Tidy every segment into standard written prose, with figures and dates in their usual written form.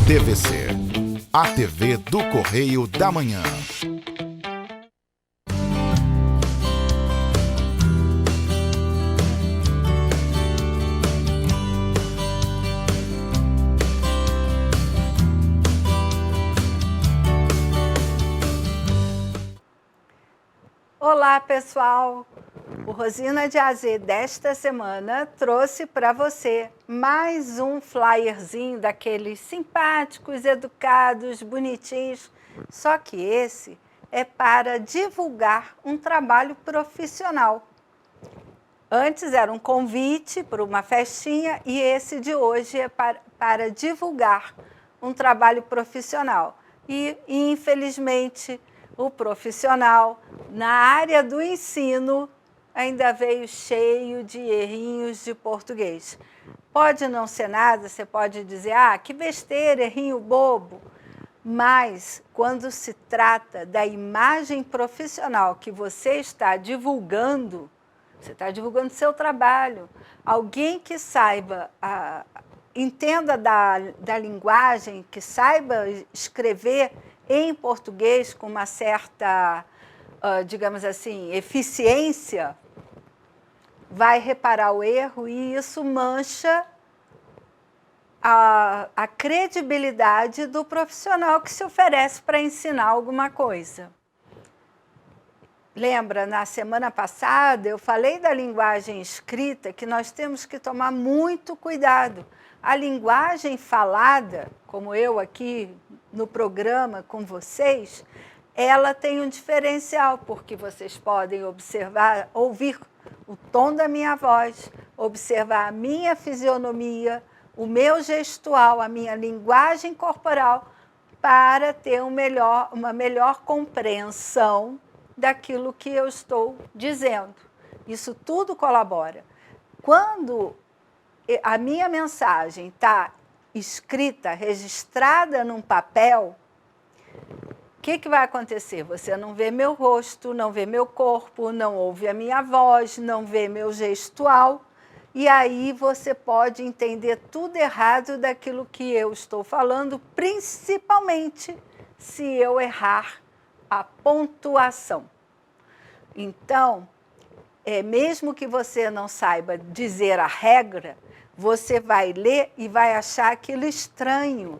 TVC, a TV do Correio da Manhã. Olá, pessoal! O Rosina de AZ desta semana trouxe para você mais um flyerzinho daqueles simpáticos, educados, bonitinhos. Só que esse é para divulgar um trabalho profissional. Antes era um convite para uma festinha e esse de hoje é para divulgar um trabalho profissional. E infelizmente, o profissional na área do ensino ainda veio cheio de errinhos de português. Pode não ser nada, você pode dizer, que besteira, errinho bobo. Mas quando se trata da imagem profissional que você está divulgando seu trabalho. Alguém que saiba, entenda da linguagem, que saiba escrever em português com uma certa, digamos assim, eficiência, vai reparar o erro e isso mancha a credibilidade do profissional que se oferece para ensinar alguma coisa. Lembra, na semana passada, eu falei da linguagem escrita, que nós temos que tomar muito cuidado. A linguagem falada, como eu aqui no programa com vocês, ela tem um diferencial, porque vocês podem observar, ouvir o tom da minha voz, observar a minha fisionomia, o meu gestual, a minha linguagem corporal, para ter uma melhor compreensão daquilo que eu estou dizendo. Isso tudo colabora. Quando a minha mensagem está escrita, registrada num papel, o que vai acontecer? Você não vê meu rosto, não vê meu corpo, não ouve a minha voz, não vê meu gestual, e aí você pode entender tudo errado daquilo que eu estou falando, principalmente se eu errar a pontuação. Então, mesmo que você não saiba dizer a regra, você vai ler e vai achar aquilo estranho.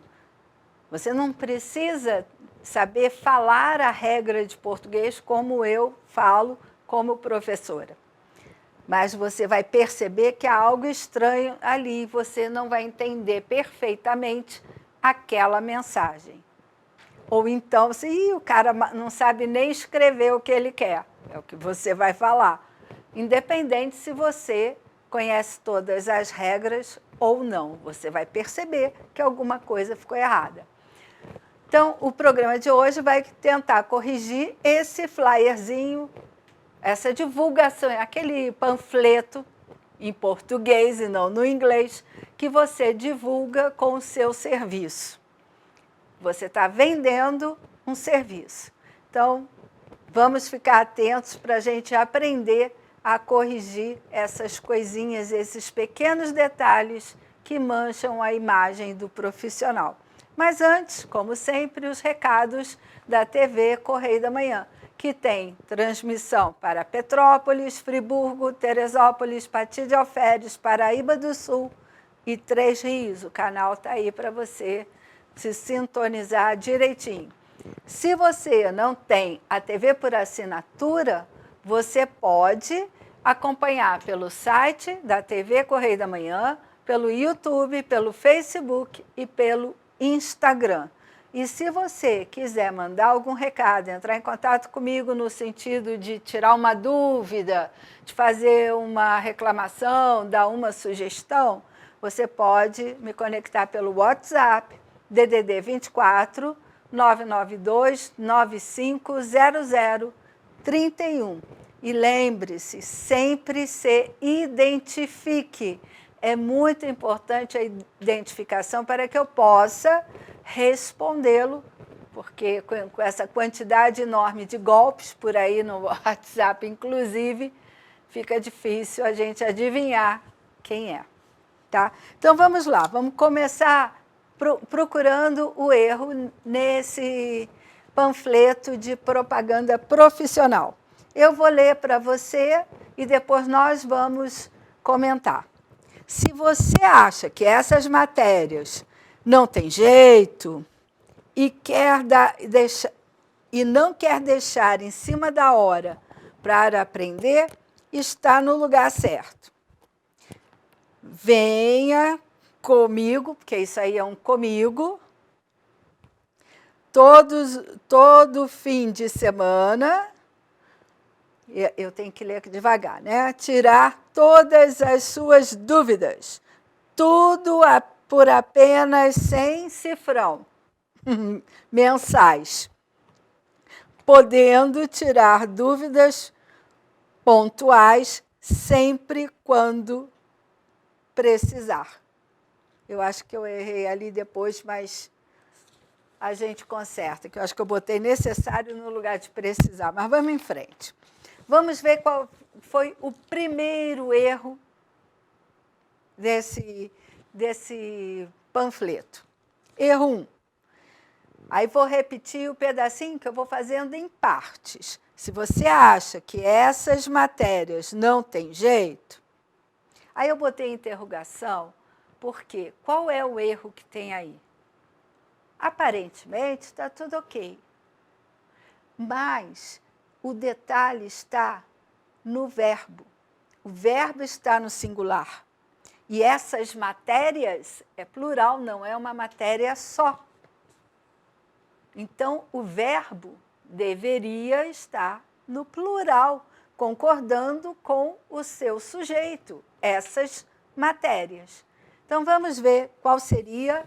Você não precisa saber falar a regra de português como eu falo como professora. Mas você vai perceber que há algo estranho ali e você não vai entender perfeitamente aquela mensagem. Ou então, se o cara não sabe nem escrever o que ele quer, é o que você vai falar. Independente se você conhece todas as regras ou não, você vai perceber que alguma coisa ficou errada. Então, o programa de hoje vai tentar corrigir esse flyerzinho, essa divulgação, aquele panfleto em português e não no inglês, que você divulga com o seu serviço. Você está vendendo um serviço. Então, vamos ficar atentos para a gente aprender a corrigir essas coisinhas, esses pequenos detalhes que mancham a imagem do profissional. Mas antes, como sempre, os recados da TV Correio da Manhã, que tem transmissão para Petrópolis, Friburgo, Teresópolis, Pati de Alferes, Paraíba do Sul e Três Rios. O canal está aí para você se sintonizar direitinho. Se você não tem a TV por assinatura, você pode acompanhar pelo site da TV Correio da Manhã, pelo YouTube, pelo Facebook e pelo Instagram. E se você quiser mandar algum recado, entrar em contato comigo no sentido de tirar uma dúvida, de fazer uma reclamação, dar uma sugestão, você pode me conectar pelo WhatsApp, DDD 24 992 9500 31. E lembre-se, sempre se identifique. É muito importante a identificação para que eu possa respondê-lo, porque com essa quantidade enorme de golpes por aí no WhatsApp, inclusive, fica difícil a gente adivinhar quem é. Tá? Então, vamos lá, vamos começar procurando o erro nesse panfleto de propaganda profissional. Eu vou ler para você e depois nós vamos comentar. Se você acha que essas matérias não tem jeito e, não quer deixar em cima da hora para aprender, está no lugar certo. Venha comigo, porque isso aí é um comigo, todo fim de semana, eu tenho que ler devagar, né? Tirar todas as suas dúvidas, tudo por apenas 100 cifrão mensais, podendo tirar dúvidas pontuais sempre quando precisar. Eu acho que eu errei ali depois, mas a gente conserta, que eu acho que eu botei necessário no lugar de precisar. Mas vamos em frente. Vamos ver qual foi o primeiro erro desse panfleto. Erro 1. Aí vou repetir o pedacinho que eu vou fazendo em partes. Se você acha que essas matérias não tem jeito, aí eu botei interrogação, porque qual é o erro que tem aí? Aparentemente está tudo ok, mas o detalhe está no verbo. O verbo está no singular. E essas matérias é plural, não é uma matéria só. Então, o verbo deveria estar no plural, concordando com o seu sujeito, essas matérias. Então, vamos ver qual seria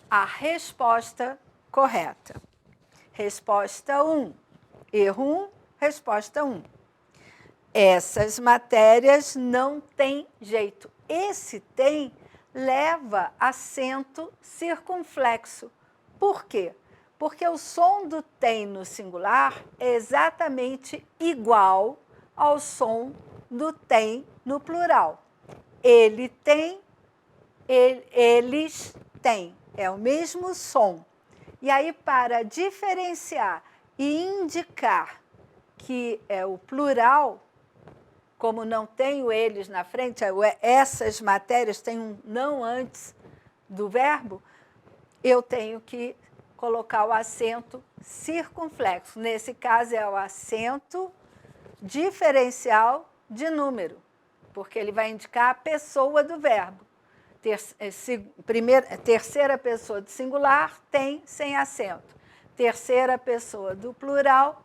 a resposta correta. Resposta 1. Erro 1, resposta 1. Essas matérias não têm jeito. Esse tem leva acento circunflexo. Por quê? Porque o som do tem no singular é exatamente igual ao som do tem no plural. Ele tem, eles têm. É o mesmo som. E aí, para diferenciar e indicar que é o plural, como não tem o eles na frente, essas matérias têm um não antes do verbo, eu tenho que colocar o acento circunflexo. Nesse caso, é o acento diferencial de número, porque ele vai indicar a pessoa do verbo. Terceira pessoa do singular tem sem acento. Terceira pessoa do plural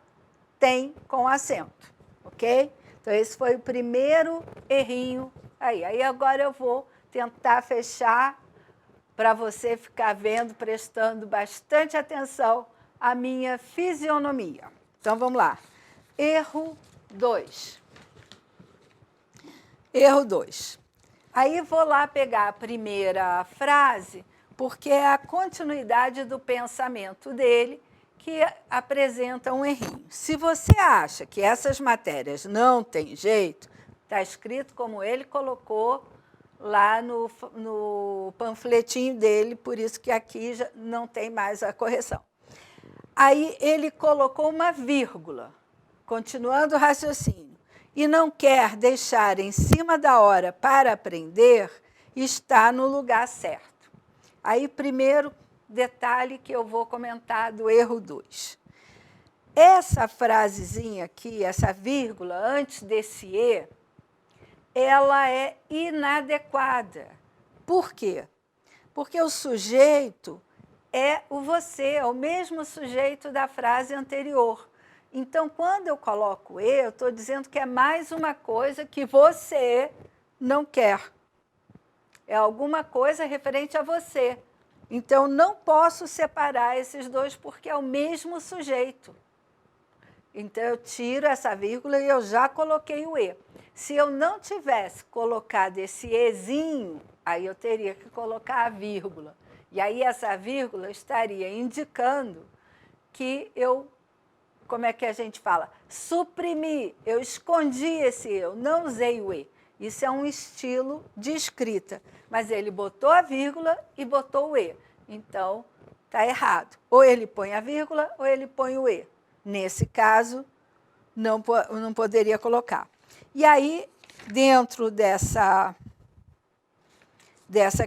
tem com acento. Ok? Então, esse foi o primeiro errinho aí. Aí agora eu vou tentar fechar para você ficar vendo, prestando bastante atenção à minha fisionomia. Então, vamos lá. Erro 2. Erro 2. Aí vou lá pegar a primeira frase, porque é a continuidade do pensamento dele que apresenta um errinho. Se você acha que essas matérias não têm jeito, está escrito como ele colocou lá no panfletinho dele, por isso que aqui já não tem mais a correção. Aí ele colocou uma vírgula, continuando o raciocínio, e não quer deixar em cima da hora para aprender, está no lugar certo. Aí, primeiro detalhe que eu vou comentar do erro 2. Essa frasezinha aqui, essa vírgula antes desse E, ela é inadequada. Por quê? Porque o sujeito é o você, é o mesmo sujeito da frase anterior. Então, quando eu coloco E, eu estou dizendo que é mais uma coisa que você não quer. É alguma coisa referente a você. Então, não posso separar esses dois porque é o mesmo sujeito. Então, eu tiro essa vírgula e eu já coloquei o E. Se eu não tivesse colocado esse Ezinho, aí eu teria que colocar a vírgula. E aí essa vírgula estaria indicando que eu como é que a gente fala? Suprimi, eu escondi esse eu, não usei o e. Isso é um estilo de escrita, mas ele botou a vírgula e botou o e. Então, está errado. Ou ele põe a vírgula ou ele põe o e. Nesse caso, não poderia colocar. E aí, dentro dessa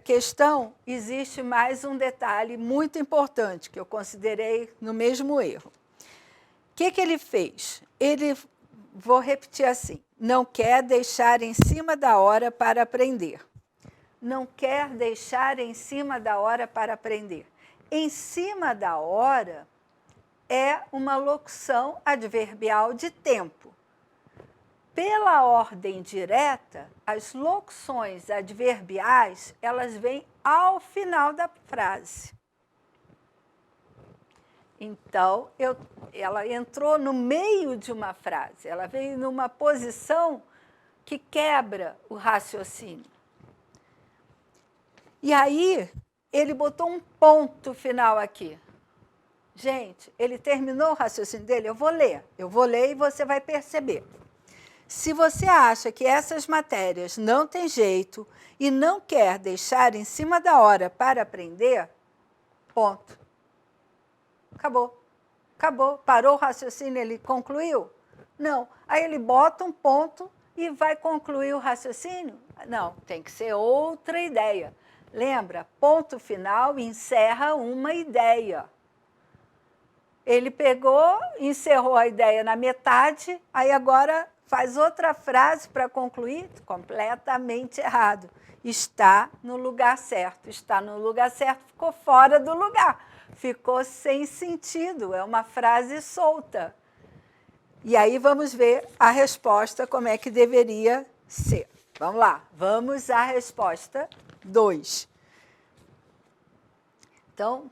questão, existe mais um detalhe muito importante, que eu considerei no mesmo erro. O que ele fez? Vou repetir assim, não quer deixar em cima da hora para aprender. Não quer deixar em cima da hora para aprender. Em cima da hora é uma locução adverbial de tempo. Pela ordem direta, as locuções adverbiais, elas vêm ao final da frase. Então, ela entrou no meio de uma frase, ela veio numa posição que quebra o raciocínio. E aí, ele botou um ponto final aqui. Gente, ele terminou o raciocínio dele? Eu vou ler e você vai perceber. Se você acha que essas matérias não têm jeito e não quer deixar em cima da hora para aprender, ponto. Acabou. Acabou. Parou o raciocínio, ele concluiu? Não. Aí ele bota um ponto e vai concluir o raciocínio? Não, tem que ser outra ideia. Lembra? Ponto final encerra uma ideia. Ele pegou, encerrou a ideia na metade, aí agora faz outra frase para concluir, completamente errado. Está no lugar certo. Está no lugar certo, ficou fora do lugar. Ficou sem sentido, é uma frase solta. E aí vamos ver a resposta, como é que deveria ser. Vamos lá, vamos à resposta 2. Então,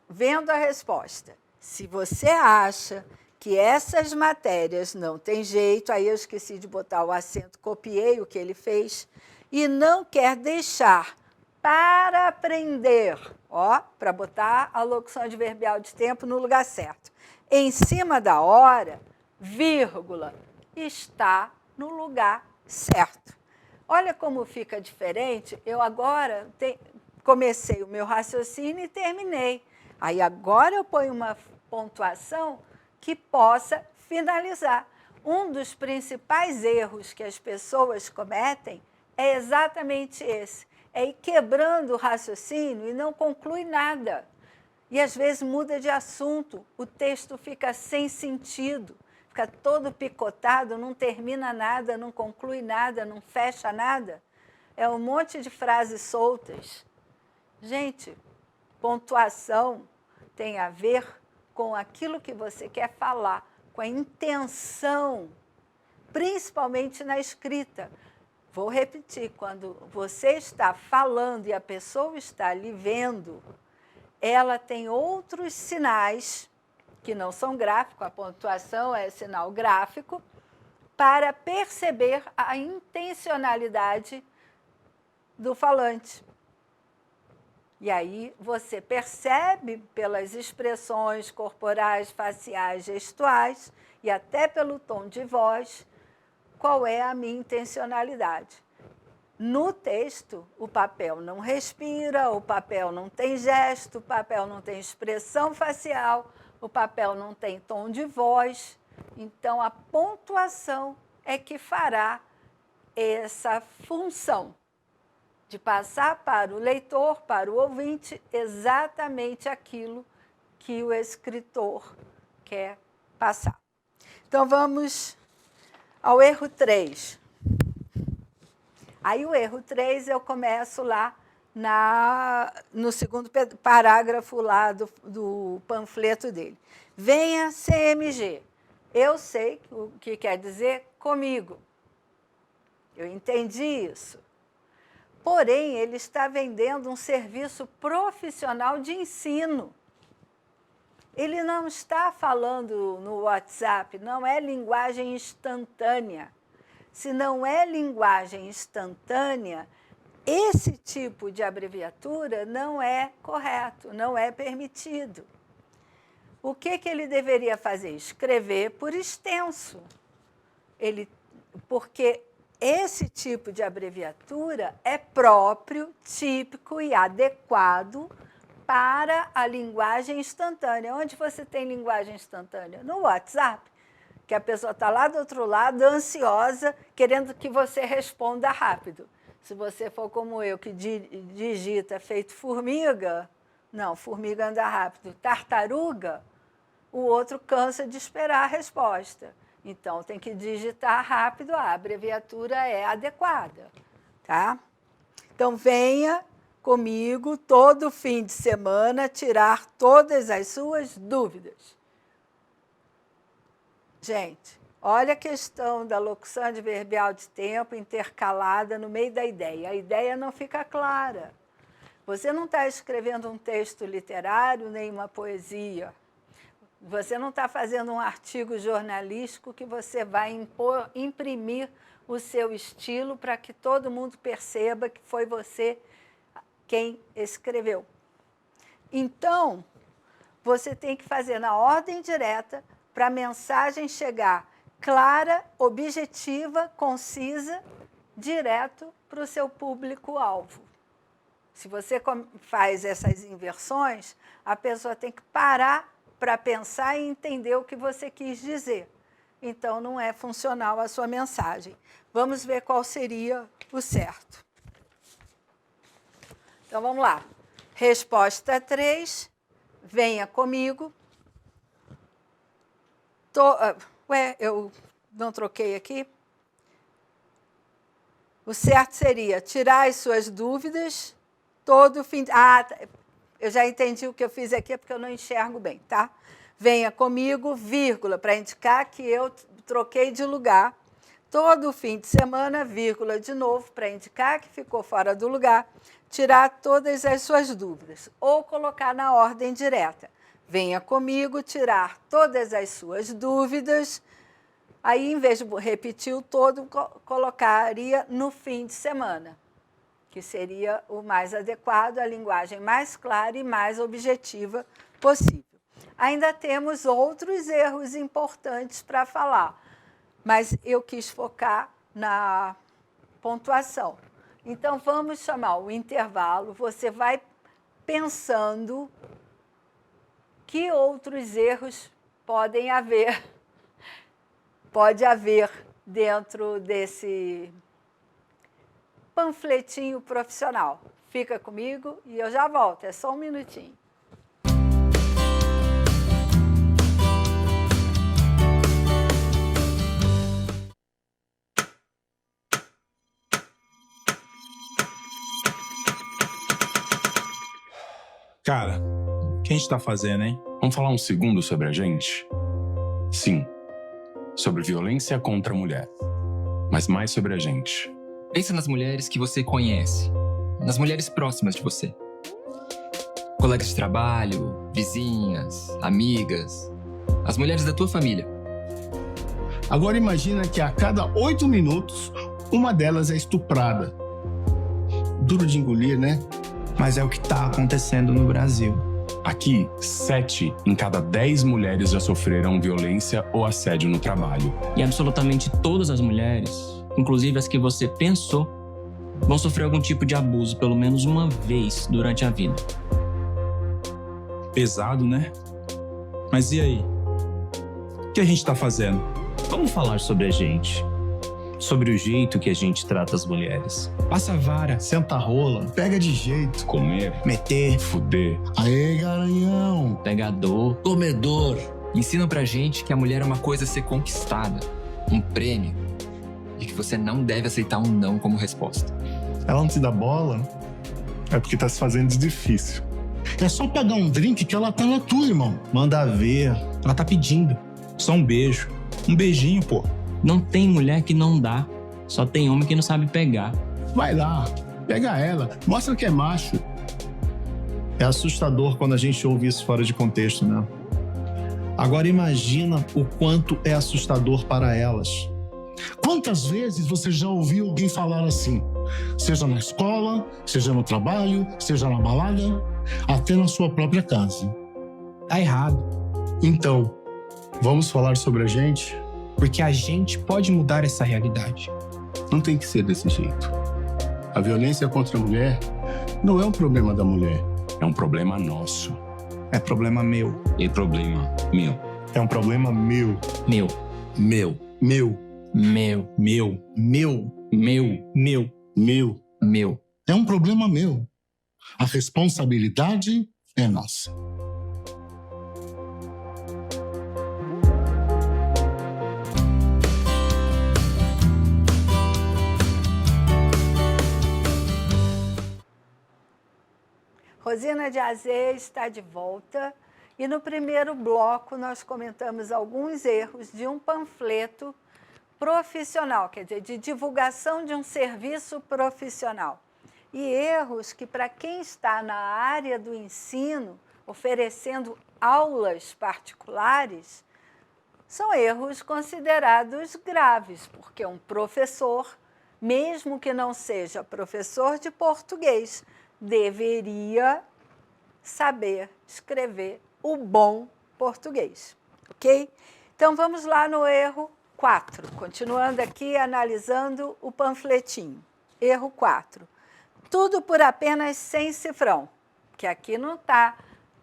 vendo a resposta, se você acha que essas matérias não tem jeito, aí eu esqueci de botar o acento, copiei o que ele fez, e não quer deixar para aprender, ó, para botar a locução adverbial de tempo no lugar certo. Em cima da hora, vírgula, está no lugar certo. Olha como fica diferente. Eu agora comecei o meu raciocínio e terminei. Aí agora eu ponho uma pontuação que possa finalizar. Um dos principais erros que as pessoas cometem é exatamente esse. É ir quebrando o raciocínio e não conclui nada. E, às vezes, muda de assunto, o texto fica sem sentido, fica todo picotado, não termina nada, não conclui nada, não fecha nada. É um monte de frases soltas. Gente, pontuação tem a ver com aquilo que você quer falar, com a intenção, principalmente na escrita. Vou repetir, quando você está falando e a pessoa está lhe vendo, ela tem outros sinais, que não são gráficos, a pontuação é sinal gráfico, para perceber a intencionalidade do falante. E aí você percebe pelas expressões corporais, faciais, gestuais e até pelo tom de voz qual é a minha intencionalidade. No texto, o papel não respira, o papel não tem gesto, o papel não tem expressão facial, o papel não tem tom de voz. Então, a pontuação é que fará essa função de passar para o leitor, para o ouvinte, exatamente aquilo que o escritor quer passar. Então, vamos ao erro 3. Aí, o erro 3, eu começo lá no segundo parágrafo lá do panfleto dele. Venha CMG. Eu sei o que quer dizer comigo. Eu entendi isso. Porém, ele está vendendo um serviço profissional de ensino. Ele não está falando no WhatsApp, não é linguagem instantânea. Se não é linguagem instantânea, esse tipo de abreviatura não é correto, não é permitido. O que ele deveria fazer? Escrever por extenso. Porque esse tipo de abreviatura é próprio, típico e adequado para a linguagem instantânea. Onde você tem linguagem instantânea? No WhatsApp, que a pessoa está lá do outro lado, ansiosa, querendo que você responda rápido. Se você for como eu, que digita feito formiga, não, formiga anda rápido, tartaruga, o outro cansa de esperar a resposta. Então, tem que digitar rápido, a abreviatura é adequada, tá? Então, venha comigo todo fim de semana tirar todas as suas dúvidas. Gente, olha a questão da locução adverbial de tempo intercalada no meio da ideia. A ideia não fica clara. Você não está escrevendo um texto literário nem uma poesia. Você não está fazendo um artigo jornalístico que você vai imprimir o seu estilo para que todo mundo perceba que foi você quem escreveu. Então, você tem que fazer na ordem direta para a mensagem chegar clara, objetiva, concisa, direto para o seu público-alvo. Se você faz essas inversões, a pessoa tem que parar para pensar e entender o que você quis dizer. Então, não é funcional a sua mensagem. Vamos ver qual seria o certo. Então, vamos lá. Resposta 3, venha comigo. Eu não troquei aqui. O certo seria tirar as suas dúvidas todo fim... eu já entendi o que eu fiz aqui, é porque eu não enxergo bem, tá? Venha comigo, vírgula, para indicar que eu troquei de lugar. Todo fim de semana, vírgula de novo, para indicar que ficou fora do lugar. Tirar todas as suas dúvidas. Ou colocar na ordem direta. Venha comigo, tirar todas as suas dúvidas. Aí, em vez de repetir o todo, colocaria no fim de semana, que seria o mais adequado, a linguagem mais clara e mais objetiva possível. Ainda temos outros erros importantes para falar, mas eu quis focar na pontuação. Então, vamos chamar o intervalo, você vai pensando que outros erros pode haver dentro desse panfletinho profissional. Fica comigo e eu já volto, é só um minutinho. Cara, o que a gente tá fazendo, hein? Vamos falar um segundo sobre a gente? Sim, sobre violência contra a mulher, mas mais sobre a gente. Pensa nas mulheres que você conhece, nas mulheres próximas de você. Colegas de trabalho, vizinhas, amigas, as mulheres da tua família. Agora imagina que a cada 8 minutos, uma delas é estuprada. Duro de engolir, né? Mas é o que tá acontecendo no Brasil. Aqui, 7 em cada 10 mulheres já sofreram violência ou assédio no trabalho. E absolutamente todas as mulheres, inclusive as que você pensou, vão sofrer algum tipo de abuso pelo menos uma vez durante a vida. Pesado, né? Mas e aí? O que a gente tá fazendo? Vamos falar sobre a gente. Sobre o jeito que a gente trata as mulheres. Passa a vara, senta a rola, pega de jeito. Comer, Meter. fuder. Aê, garanhão. Pegador. Comedor. Ensinam pra gente que a mulher é uma coisa a ser conquistada, um prêmio, e que você não deve aceitar um não como resposta. Ela não te dá bola? É porque tá se fazendo de difícil. É só pegar um drink que ela tá na tua, irmão. Manda ver. Ela tá pedindo. Só um beijo. Um beijinho, pô. Não tem mulher que não dá, só tem homem que não sabe pegar. Vai lá, pega ela, mostra que é macho. É assustador quando a gente ouve isso fora de contexto, né? Agora imagina o quanto é assustador para elas. Quantas vezes você já ouviu alguém falar assim? Seja na escola, seja no trabalho, seja na balada, até na sua própria casa. Tá errado. Então, vamos falar sobre a gente? Porque a gente pode mudar essa realidade. Não tem que ser desse jeito. A violência contra a mulher não é um problema da mulher. É um problema nosso. É problema meu. É problema meu. É um problema meu. Meu, Meu. Meu. meu, Meu. Meu. Meu. Meu. Meu. meu. É um problema meu. A responsabilidade é nossa. Rosina de Azê está de volta e no primeiro bloco nós comentamos alguns erros de um panfleto profissional, quer dizer, de divulgação de um serviço profissional. E erros que, para quem está na área do ensino, oferecendo aulas particulares, são erros considerados graves, porque um professor, mesmo que não seja professor de português, deveria saber escrever o bom português, ok? Então, vamos lá no erro 4, continuando aqui analisando o panfletinho. Erro 4. Tudo por apenas 100 cifrão, que aqui não está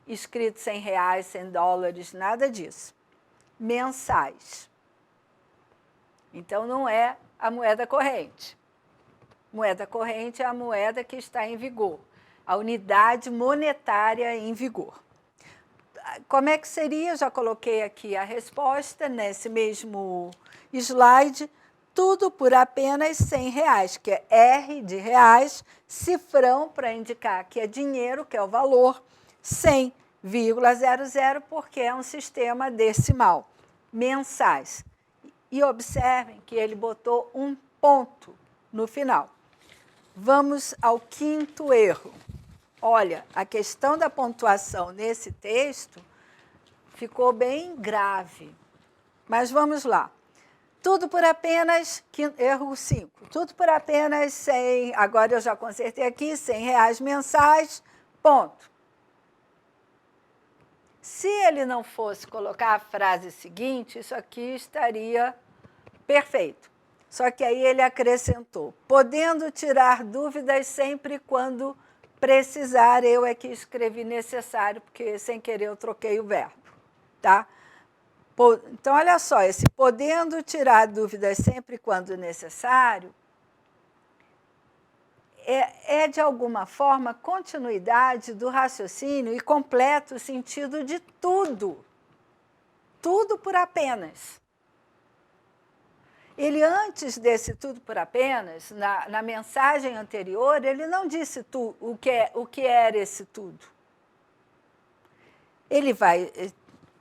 escrito R$100, $100, nada disso. Mensais. Então, não é a moeda corrente. Moeda corrente é a moeda que está em vigor, a unidade monetária em vigor. Como é que seria? Já coloquei aqui a resposta nesse mesmo slide. Tudo por apenas R$100, que é R de reais, cifrão para indicar que é dinheiro, que é o valor, 100,00, porque é um sistema decimal. Mensais. E observem que ele botou um ponto no final. Vamos ao quinto erro. Olha, a questão da pontuação nesse texto ficou bem grave. Mas vamos lá. Tudo por apenas, erro 5, tudo por apenas 100, agora eu já consertei aqui, R$100 mensais, ponto. Se ele não fosse colocar a frase seguinte, isso aqui estaria perfeito. Só que aí ele acrescentou, podendo tirar dúvidas sempre quando precisar, eu é que escrevi necessário, porque sem querer eu troquei o verbo, tá? Então, olha só, esse podendo tirar dúvidas sempre quando necessário é de alguma forma, continuidade do raciocínio e completa o sentido de tudo. Tudo por apenas. Ele, antes desse tudo por apenas, na mensagem anterior, ele não disse o que era esse tudo. Ele vai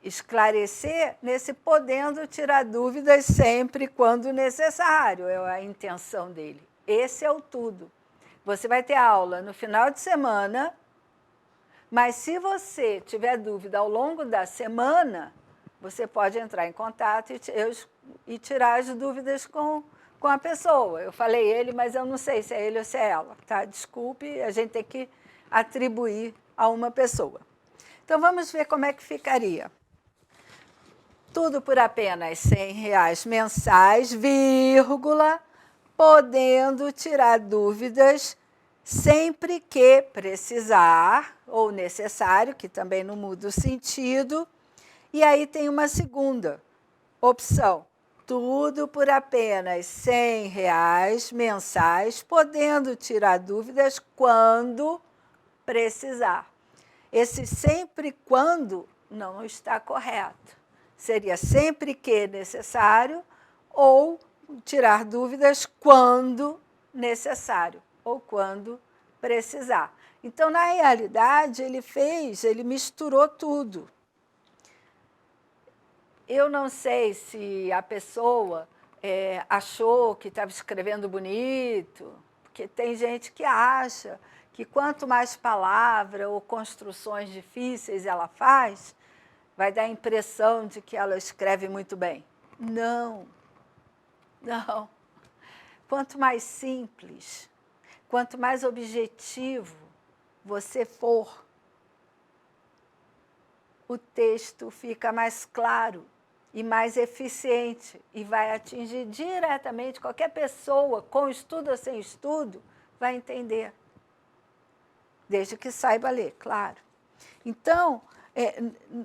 esclarecer nesse podendo tirar dúvidas sempre quando necessário, é a intenção dele. Esse é o tudo. Você vai ter aula no final de semana, mas se você tiver dúvida ao longo da semana, você pode entrar em contato e tirar as dúvidas com a pessoa. Eu falei ele, mas eu não sei se é ele ou se é ela, tá? Desculpe, a gente tem que atribuir a uma pessoa. Então, vamos ver como é que ficaria. Tudo por apenas R$100 mensais, vírgula, podendo tirar dúvidas sempre que precisar, ou necessário, que também não muda o sentido. E aí tem uma segunda opção. Tudo por apenas R$100 mensais, podendo tirar dúvidas quando precisar. Esse sempre quando não está correto. Seria sempre que necessário ou tirar dúvidas quando necessário ou quando precisar. Então, na realidade, ele misturou tudo. Eu não sei se a pessoa achou que estava escrevendo bonito, porque tem gente que acha que quanto mais palavra ou construções difíceis ela faz, vai dar a impressão de que ela escreve muito bem. Não, não. Quanto mais simples, quanto mais objetivo você for, o texto fica mais claro e mais eficiente e vai atingir diretamente qualquer pessoa, com estudo ou sem estudo, vai entender. Desde que saiba ler, claro. Então,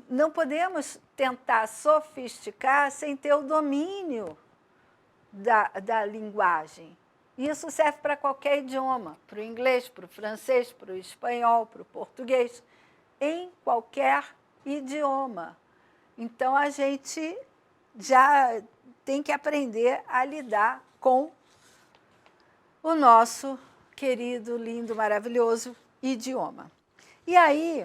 não podemos tentar sofisticar sem ter o domínio da linguagem. Isso serve para qualquer idioma, para o inglês, para o francês, para o espanhol, para o português, em qualquer idioma. Então, a gente já tem que aprender a lidar com o nosso querido, lindo, maravilhoso idioma. E aí,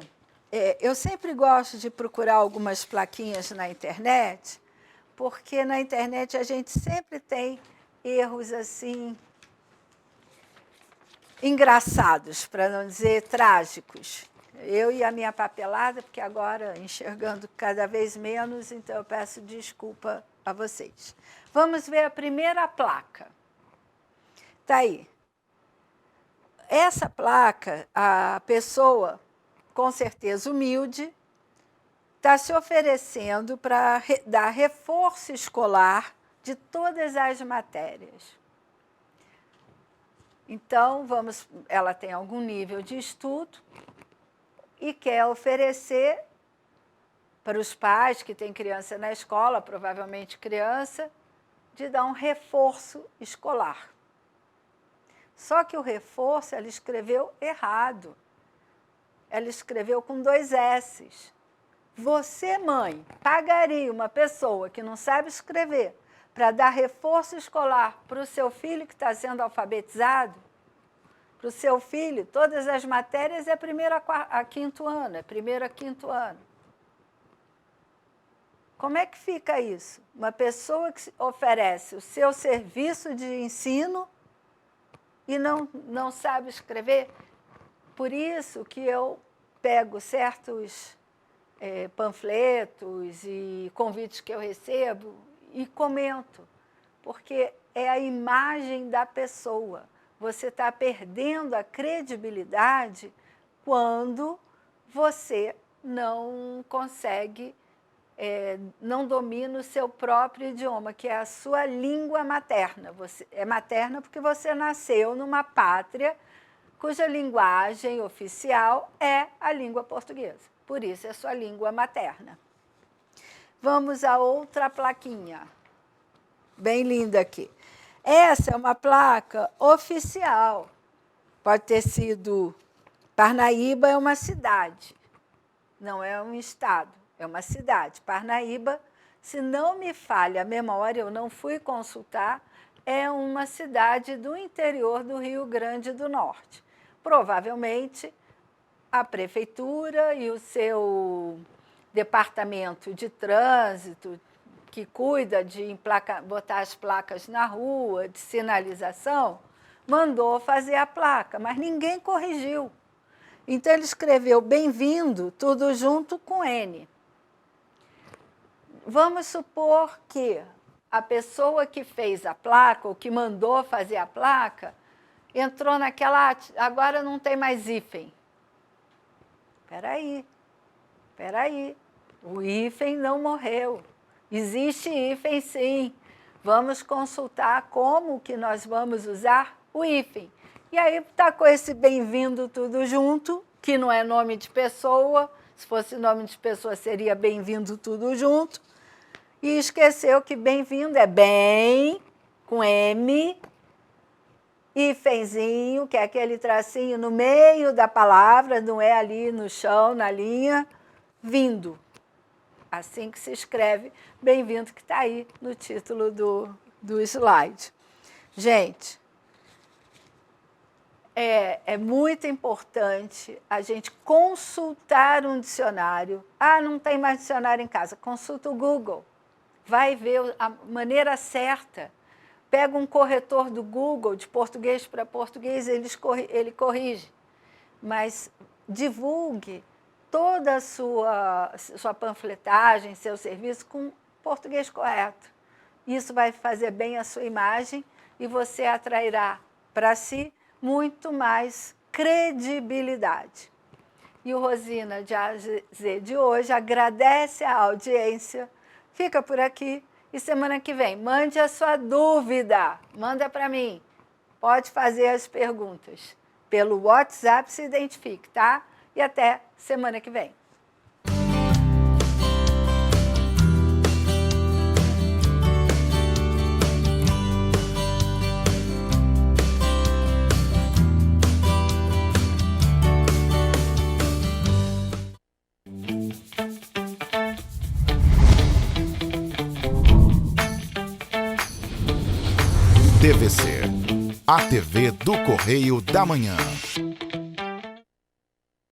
eu sempre gosto de procurar algumas plaquinhas na internet, porque na internet a gente sempre tem erros assim engraçados, para não dizer trágicos. Eu e a minha papelada, porque agora enxergando cada vez menos, então eu peço desculpa a vocês. Vamos ver a primeira placa. Está aí. Essa placa, a pessoa, com certeza humilde, está se oferecendo para dar reforço escolar de todas as matérias. Então, ela tem algum nível de estudo e quer oferecer para os pais que têm criança na escola, provavelmente criança, de dar um reforço escolar. Só que o reforço ela escreveu errado. Ela escreveu com 2 S's. Você, mãe, pagaria uma pessoa que não sabe escrever para dar reforço escolar para o seu filho que está sendo alfabetizado? Para o seu filho, todas as matérias é primeiro a quinto ano, é primeiro a quinto ano. Como é que fica isso? Uma pessoa que oferece o seu serviço de ensino e não sabe escrever? Por isso que eu pego certos panfletos e convites que eu recebo e comento, porque é a imagem da pessoa. Você está perdendo a credibilidade quando você não consegue, não domina o seu próprio idioma, que é a sua língua materna. Você é materna porque você nasceu numa pátria cuja linguagem oficial é a língua portuguesa. Por isso é sua língua materna. Vamos a outra plaquinha, bem linda aqui. Essa é uma placa oficial. Pode ter sido... Parnaíba é uma cidade, não é um estado, é uma cidade. Parnaíba, se não me falha a memória, eu não fui consultar, é uma cidade do interior do Rio Grande do Norte. Provavelmente, a prefeitura e o seu departamento de trânsito, que cuida de botar as placas na rua, de sinalização, mandou fazer a placa, mas ninguém corrigiu. Então, ele escreveu bem-vindo, tudo junto com N. Vamos supor que a pessoa que fez a placa, ou que mandou fazer a placa, entrou naquela... Agora não tem mais hífen. Espera aí. O hífen não morreu. Existe hífen, sim. Vamos consultar como que nós vamos usar o hífen. E aí está com esse bem-vindo tudo junto, que não é nome de pessoa. Se fosse nome de pessoa, seria bem-vindo tudo junto. E esqueceu que bem-vindo é bem, com M, hífenzinho, que é aquele tracinho no meio da palavra, não é ali no chão, na linha, vindo. Assim que se escreve bem-vindo, que está aí no título do slide. Gente, é muito importante a gente consultar um dicionário. Ah, não tem mais dicionário em casa. Consulta o Google. Vai ver a maneira certa. Pega um corretor do Google, de português para português, ele corrige. Mas divulgue toda a sua panfletagem, seu serviço, com português correto. Isso vai fazer bem a sua imagem e você atrairá para si muito mais credibilidade. E o Rosina de AZ de hoje agradece a audiência, fica por aqui e semana que vem mande a sua dúvida, manda para mim. Pode fazer as perguntas pelo WhatsApp, se identifique, tá? E até semana que vem. TVC, a TV do Correio da Manhã.